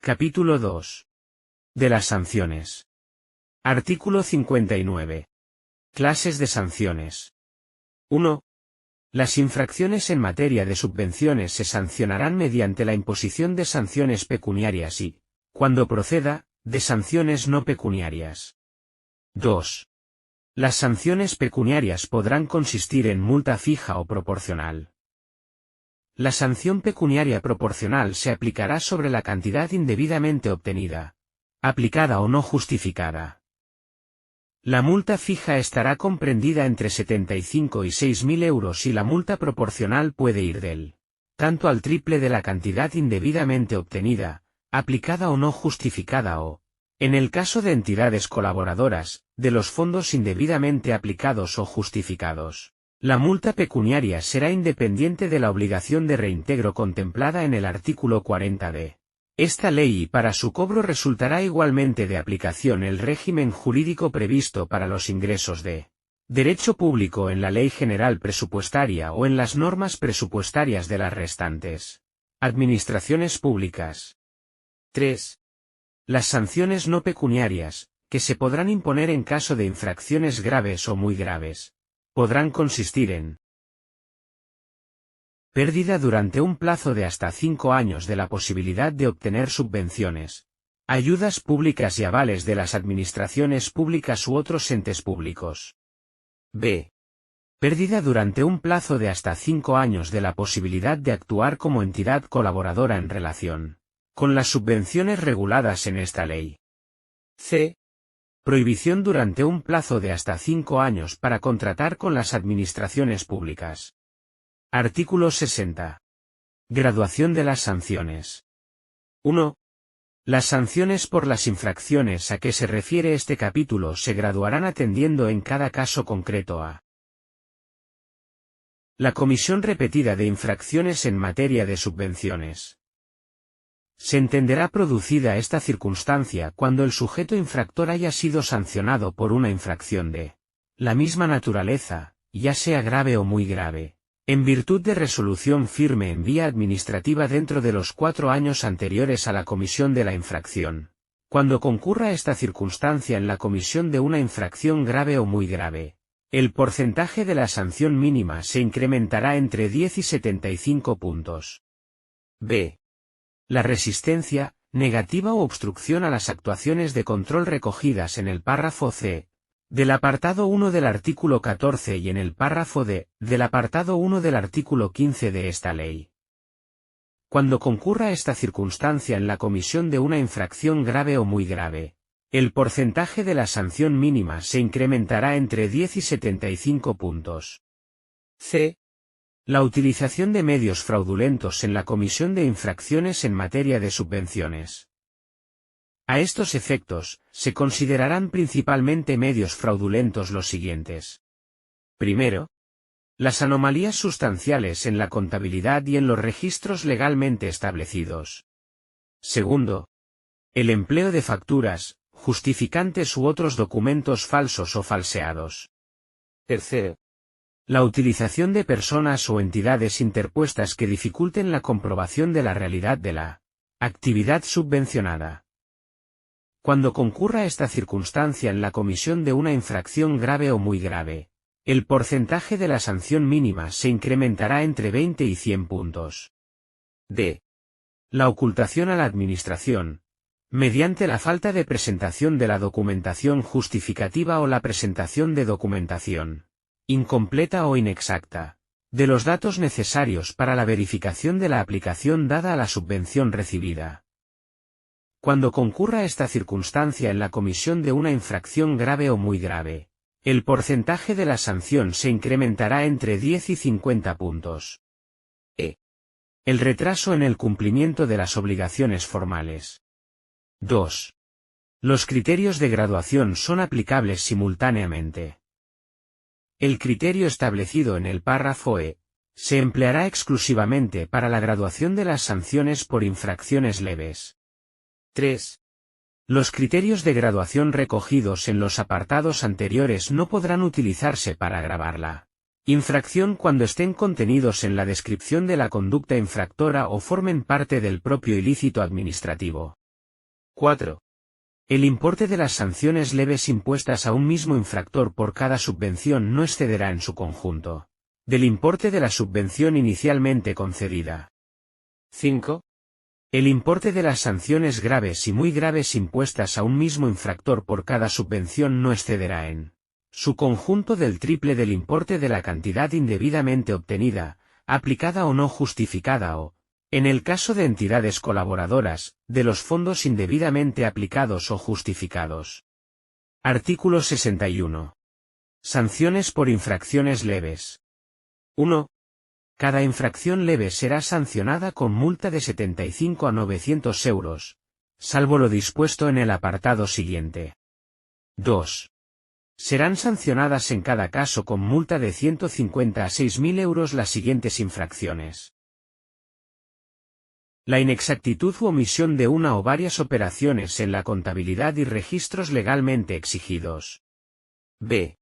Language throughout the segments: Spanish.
Capítulo 2. De las sanciones. Artículo 59. Clases de sanciones. 1. Las infracciones en materia de subvenciones se sancionarán mediante la imposición de sanciones pecuniarias y, cuando proceda, de sanciones no pecuniarias. 2. Las sanciones pecuniarias podrán consistir en multa fija o proporcional. La sanción pecuniaria proporcional se aplicará sobre la cantidad indebidamente obtenida, aplicada o no justificada. La multa fija estará comprendida entre 75 y 6.000 euros y la multa proporcional puede ir del tanto al triple de la cantidad indebidamente obtenida, aplicada o no justificada o, en el caso de entidades colaboradoras, de los fondos indebidamente aplicados o justificados. La multa pecuniaria será independiente de la obligación de reintegro contemplada en el artículo 40 de esta ley y para su cobro resultará igualmente de aplicación el régimen jurídico previsto para los ingresos de derecho público en la Ley General Presupuestaria o en las normas presupuestarias de las restantes administraciones públicas. 3. Las sanciones no pecuniarias, que se podrán imponer en caso de infracciones graves o muy graves, podrán consistir en pérdida durante un plazo de hasta 5 años de la posibilidad de obtener subvenciones, ayudas públicas y avales de las administraciones públicas u otros entes públicos. B. Pérdida durante un plazo de hasta 5 años de la posibilidad de actuar como entidad colaboradora en relación con las subvenciones reguladas en esta ley. C. Prohibición durante un plazo de hasta 5 años para contratar con las administraciones públicas. Artículo 60. Graduación de las sanciones. 1. Las sanciones por las infracciones a que se refiere este capítulo se graduarán atendiendo en cada caso concreto a la comisión repetida de infracciones en materia de subvenciones. Se entenderá producida esta circunstancia cuando el sujeto infractor haya sido sancionado por una infracción de la misma naturaleza, ya sea grave o muy grave, en virtud de resolución firme en vía administrativa dentro de los 4 años anteriores a la comisión de la infracción. Cuando concurra esta circunstancia en la comisión de una infracción grave o muy grave, el porcentaje de la sanción mínima se incrementará entre 10 y 75 puntos. B. La resistencia, negativa u obstrucción a las actuaciones de control recogidas en el párrafo C del apartado 1 del artículo 14 y en el párrafo D del apartado 1 del artículo 15 de esta ley. Cuando concurra esta circunstancia en la comisión de una infracción grave o muy grave, el porcentaje de la sanción mínima se incrementará entre 10 y 75 puntos. C. La utilización de medios fraudulentos en la comisión de infracciones en materia de subvenciones. A estos efectos, se considerarán principalmente medios fraudulentos los siguientes. Primero, las anomalías sustanciales en la contabilidad y en los registros legalmente establecidos. Segundo, el empleo de facturas, justificantes u otros documentos falsos o falseados. Tercero, la utilización de personas o entidades interpuestas que dificulten la comprobación de la realidad de la actividad subvencionada. Cuando concurra esta circunstancia en la comisión de una infracción grave o muy grave, el porcentaje de la sanción mínima se incrementará entre 20 y 100 puntos. D. La ocultación a la administración, mediante la falta de presentación de la documentación justificativa o la presentación de documentación incompleta o inexacta, de los datos necesarios para la verificación de la aplicación dada a la subvención recibida. Cuando concurra esta circunstancia en la comisión de una infracción grave o muy grave, el porcentaje de la sanción se incrementará entre 10 y 50 puntos. E. El retraso en el cumplimiento de las obligaciones formales. 2. Los criterios de graduación son aplicables simultáneamente. El criterio establecido en el párrafo E se empleará exclusivamente para la graduación de las sanciones por infracciones leves. 3. Los criterios de graduación recogidos en los apartados anteriores no podrán utilizarse para agravar la infracción cuando estén contenidos en la descripción de la conducta infractora o formen parte del propio ilícito administrativo. 4. El importe de las sanciones leves impuestas a un mismo infractor por cada subvención no excederá en su conjunto del importe de la subvención inicialmente concedida. 5. El importe de las sanciones graves y muy graves impuestas a un mismo infractor por cada subvención no excederá en su conjunto del triple del importe de la cantidad indebidamente obtenida, aplicada o no justificada o, en el caso de entidades colaboradoras, de los fondos indebidamente aplicados o justificados. Artículo 61. Sanciones por infracciones leves. 1. Cada infracción leve será sancionada con multa de 75 a 900 euros, salvo lo dispuesto en el apartado siguiente. 2. Serán sancionadas en cada caso con multa de 150 a 6.000 euros las siguientes infracciones. La inexactitud u omisión de una o varias operaciones en la contabilidad y registros legalmente exigidos. B.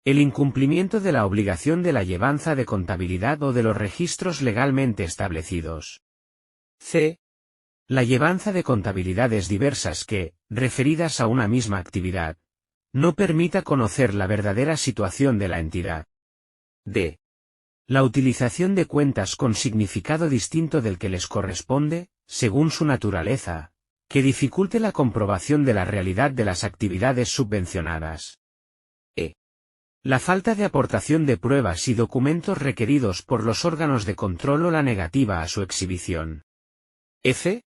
El incumplimiento de la obligación de la llevanza de contabilidad o de los registros legalmente establecidos. C. La llevanza de contabilidades diversas que, referidas a una misma actividad, no permita conocer la verdadera situación de la entidad. D. La utilización de cuentas con significado distinto del que les corresponde, según su naturaleza, que dificulte la comprobación de la realidad de las actividades subvencionadas. E. La falta de aportación de pruebas y documentos requeridos por los órganos de control o la negativa a su exhibición. F.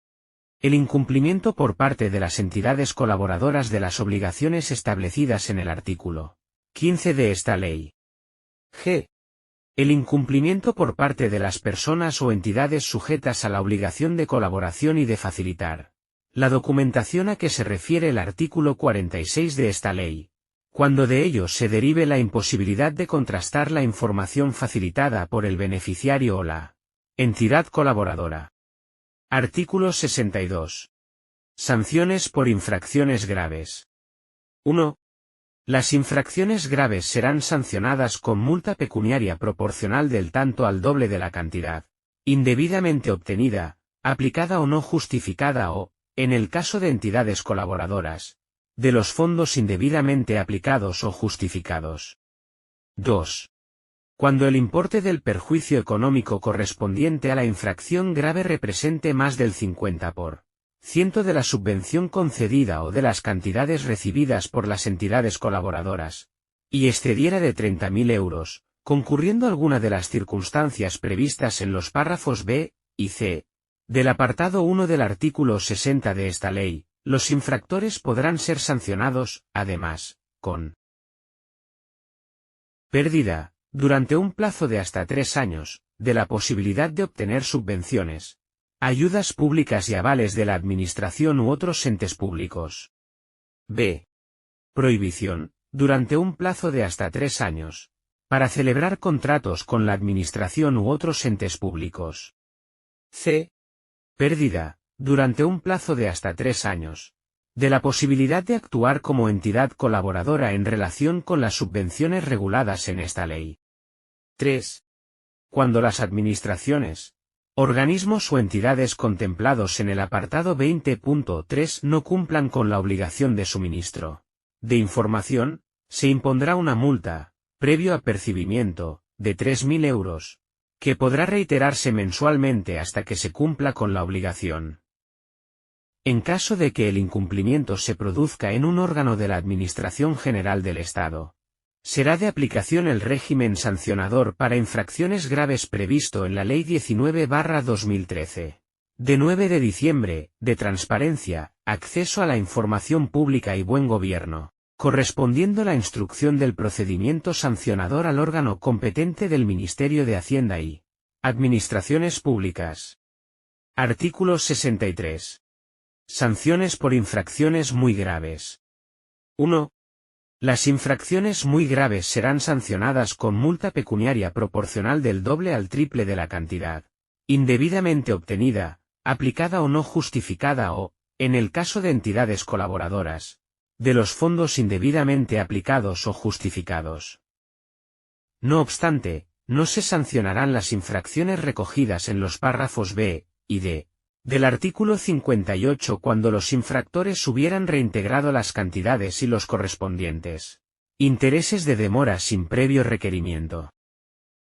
El incumplimiento por parte de las entidades colaboradoras de las obligaciones establecidas en el artículo 15 de esta ley. G. El incumplimiento por parte de las personas o entidades sujetas a la obligación de colaboración y de facilitar la documentación a que se refiere el artículo 46 de esta ley, cuando de ello se derive la imposibilidad de contrastar la información facilitada por el beneficiario o la entidad colaboradora. Artículo 62. Sanciones por infracciones graves. 1. Las infracciones graves serán sancionadas con multa pecuniaria proporcional del tanto al doble de la cantidad indebidamente obtenida, aplicada o no justificada o, en el caso de entidades colaboradoras, de los fondos indebidamente aplicados o justificados. 2. Cuando el importe del perjuicio económico correspondiente a la infracción grave represente más del 50% de la subvención concedida o de las cantidades recibidas por las entidades colaboradoras, y excediera de 30.000 euros, concurriendo alguna de las circunstancias previstas en los párrafos B y C del apartado 1 del artículo 60 de esta ley, los infractores podrán ser sancionados, además, con pérdida, durante un plazo de hasta 3 años, de la posibilidad de obtener subvenciones, ayudas públicas y avales de la Administración u otros entes públicos. B. Prohibición, durante un plazo de hasta 3 años, para celebrar contratos con la Administración u otros entes públicos. C. Pérdida, durante un plazo de hasta 3 años, de la posibilidad de actuar como entidad colaboradora en relación con las subvenciones reguladas en esta ley. 3. Cuando las administraciones, organismos o entidades contemplados en el apartado 20.3 no cumplan con la obligación de suministro de información, se impondrá una multa, previo apercibimiento, de 3.000 euros, que podrá reiterarse mensualmente hasta que se cumpla con la obligación. En caso de que el incumplimiento se produzca en un órgano de la Administración General del Estado, será de aplicación el régimen sancionador para infracciones graves previsto en la Ley 19/2013, de 9 de diciembre, de transparencia, acceso a la información pública y buen gobierno, correspondiendo la instrucción del procedimiento sancionador al órgano competente del Ministerio de Hacienda y Administraciones Públicas. Artículo 63. Sanciones por infracciones muy graves. 1. Las infracciones muy graves serán sancionadas con multa pecuniaria proporcional del doble al triple de la cantidad indebidamente obtenida, aplicada o no justificada o, en el caso de entidades colaboradoras, de los fondos indebidamente aplicados o justificados. No obstante, no se sancionarán las infracciones recogidas en los párrafos B y D Del artículo 58 cuando los infractores hubieran reintegrado las cantidades y los correspondientes intereses de demora sin previo requerimiento.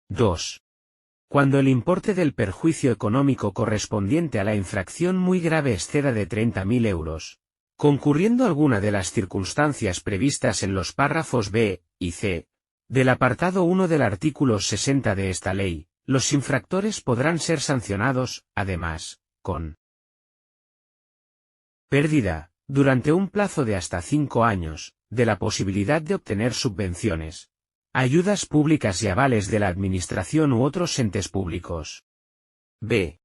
2. Cuando el importe del perjuicio económico correspondiente a la infracción muy grave exceda de 30.000 euros, concurriendo alguna de las circunstancias previstas en los párrafos B y C del apartado 1 del artículo 60 de esta ley, los infractores podrán ser sancionados, además, con pérdida, durante un plazo de hasta 5 años, de la posibilidad de obtener subvenciones, ayudas públicas y avales de la Administración u otros entes públicos. B.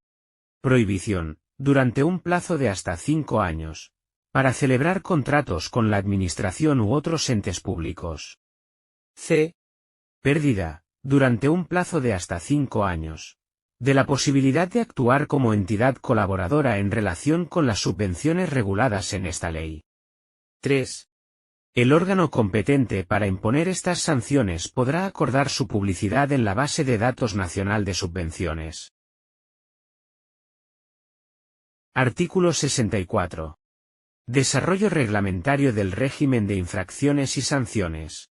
Prohibición, durante un plazo de hasta 5 años, para celebrar contratos con la Administración u otros entes públicos. C. Pérdida, durante un plazo de hasta 5 años, de la posibilidad de actuar como entidad colaboradora en relación con las subvenciones reguladas en esta ley. 3. El órgano competente para imponer estas sanciones podrá acordar su publicidad en la Base de Datos Nacional de Subvenciones. Artículo 64. Desarrollo reglamentario del régimen de infracciones y sanciones.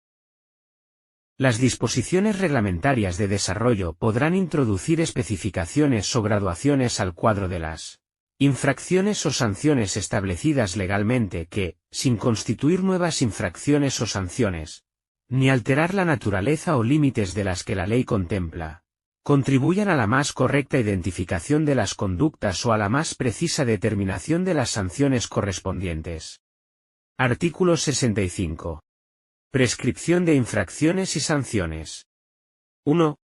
Las disposiciones reglamentarias de desarrollo podrán introducir especificaciones o graduaciones al cuadro de las infracciones o sanciones establecidas legalmente que, sin constituir nuevas infracciones o sanciones, ni alterar la naturaleza o límites de las que la ley contempla, contribuyan a la más correcta identificación de las conductas o a la más precisa determinación de las sanciones correspondientes. Artículo 65. Prescripción de infracciones y sanciones. 1.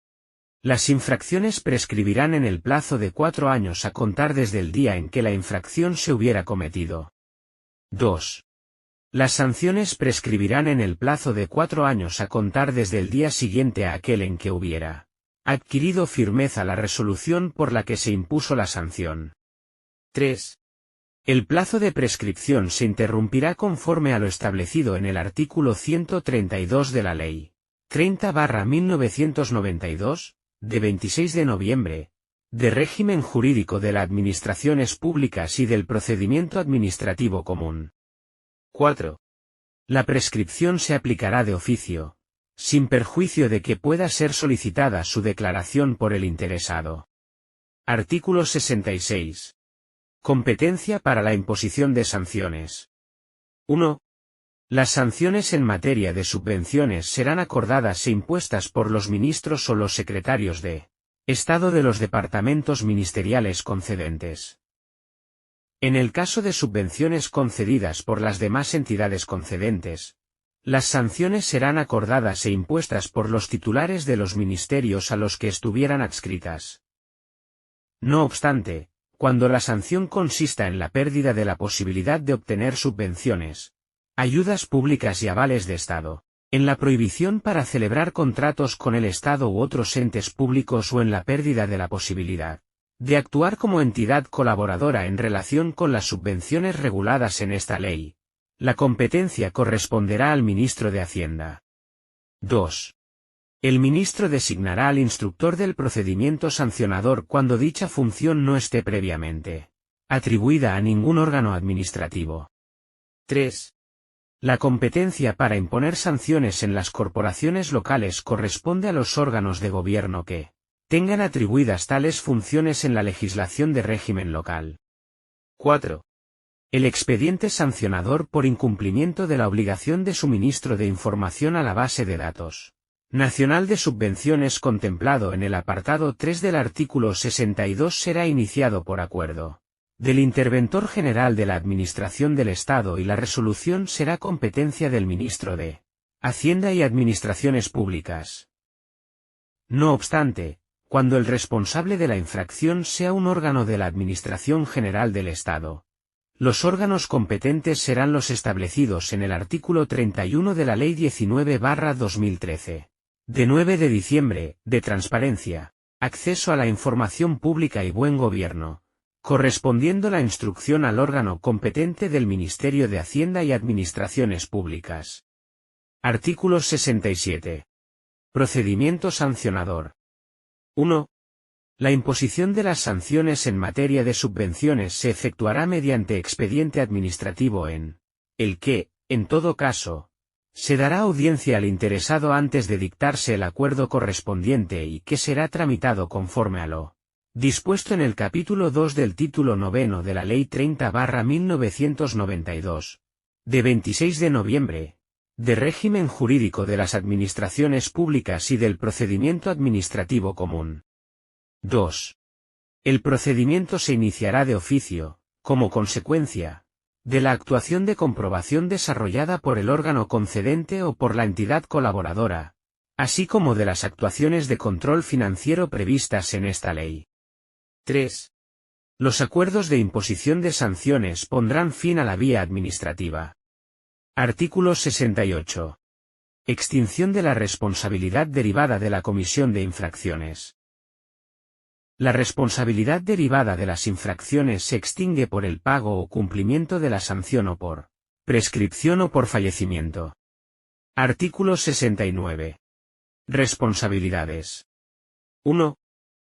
Las infracciones prescribirán en el plazo de 4 años a contar desde el día en que la infracción se hubiera cometido. 2. Las sanciones prescribirán en el plazo de 4 años a contar desde el día siguiente a aquel en que hubiera adquirido firmeza la resolución por la que se impuso la sanción. 3. El plazo de prescripción se interrumpirá conforme a lo establecido en el artículo 132 de la Ley 30/1992, de 26 de noviembre, de régimen jurídico de las administraciones públicas y del procedimiento administrativo común. 4. La prescripción se aplicará de oficio, sin perjuicio de que pueda ser solicitada su declaración por el interesado. Artículo 66. Competencia para la imposición de sanciones. 1. Las sanciones en materia de subvenciones serán acordadas e impuestas por los ministros o los secretarios de Estado de los departamentos ministeriales concedentes. En el caso de subvenciones concedidas por las demás entidades concedentes, las sanciones serán acordadas e impuestas por los titulares de los ministerios a los que estuvieran adscritas. No obstante, cuando la sanción consista en la pérdida de la posibilidad de obtener subvenciones, ayudas públicas y avales de Estado, en la prohibición para celebrar contratos con el Estado u otros entes públicos o en la pérdida de la posibilidad de actuar como entidad colaboradora en relación con las subvenciones reguladas en esta ley, la competencia corresponderá al ministro de Hacienda. 2. El ministro designará al instructor del procedimiento sancionador cuando dicha función no esté previamente atribuida a ningún órgano administrativo. 3. La competencia para imponer sanciones en las corporaciones locales corresponde a los órganos de gobierno que tengan atribuidas tales funciones en la legislación de régimen local. 4. El expediente sancionador por incumplimiento de la obligación de suministro de información a la base de datos nacional de subvenciones contemplado en el apartado 3 del artículo 62 será iniciado por acuerdo del Interventor General de la Administración del Estado y la resolución será competencia del Ministro de Hacienda y Administraciones Públicas. No obstante, cuando el responsable de la infracción sea un órgano de la Administración General del Estado, los órganos competentes serán los establecidos en el artículo 31 de la Ley 19/2013. De 9 de diciembre, de transparencia, acceso a la información pública y buen gobierno, correspondiendo la instrucción al órgano competente del Ministerio de Hacienda y Administraciones Públicas. Artículo 67. Procedimiento sancionador. 1. La imposición de las sanciones en materia de subvenciones se efectuará mediante expediente administrativo en el que, en todo caso, se dará audiencia al interesado antes de dictarse el acuerdo correspondiente y que será tramitado conforme a lo dispuesto en el capítulo 2 del título 9 de la Ley 30/1992, de 26 de noviembre, de régimen jurídico de las administraciones públicas y del procedimiento administrativo común. 2. El procedimiento se iniciará de oficio, como consecuencia de la actuación de comprobación desarrollada por el órgano concedente o por la entidad colaboradora, así como de las actuaciones de control financiero previstas en esta ley. 3. Los acuerdos de imposición de sanciones pondrán fin a la vía administrativa. Artículo 68. Extinción de la responsabilidad derivada de la comisión de infracciones. La responsabilidad derivada de las infracciones se extingue por el pago o cumplimiento de la sanción o por prescripción o por fallecimiento. Artículo 69. Responsabilidades. 1.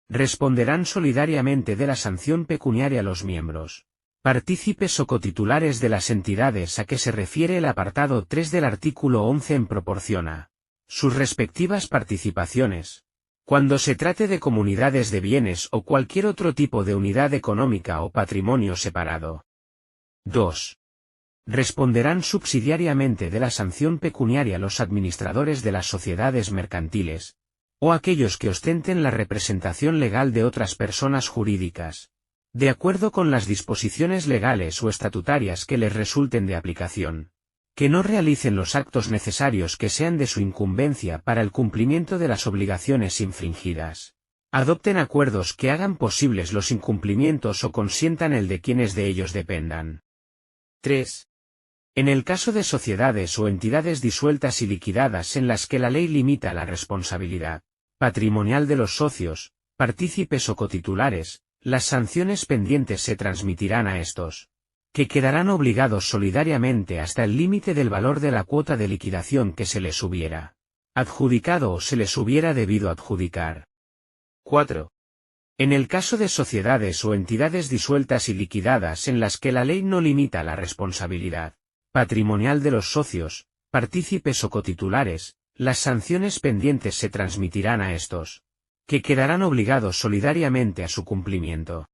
Responderán solidariamente de la sanción pecuniaria los miembros, partícipes o cotitulares de las entidades a que se refiere el apartado 3 del artículo 11 en proporción a sus respectivas participaciones, cuando se trate de comunidades de bienes o cualquier otro tipo de unidad económica o patrimonio separado. 2. Responderán subsidiariamente de la sanción pecuniaria los administradores de las sociedades mercantiles, o aquellos que ostenten la representación legal de otras personas jurídicas, de acuerdo con las disposiciones legales o estatutarias que les resulten de aplicación, que no realicen los actos necesarios que sean de su incumbencia para el cumplimiento de las obligaciones infringidas, adopten acuerdos que hagan posibles los incumplimientos o consientan el de quienes de ellos dependan. 3. En el caso de sociedades o entidades disueltas y liquidadas en las que la ley limita la responsabilidad patrimonial de los socios, partícipes o cotitulares, las sanciones pendientes se transmitirán a estos, que quedarán obligados solidariamente hasta el límite del valor de la cuota de liquidación que se les hubiera adjudicado o se les hubiera debido adjudicar. 4. En el caso de sociedades o entidades disueltas y liquidadas en las que la ley no limita la responsabilidad patrimonial de los socios, partícipes o cotitulares, las sanciones pendientes se transmitirán a estos, que quedarán obligados solidariamente a su cumplimiento.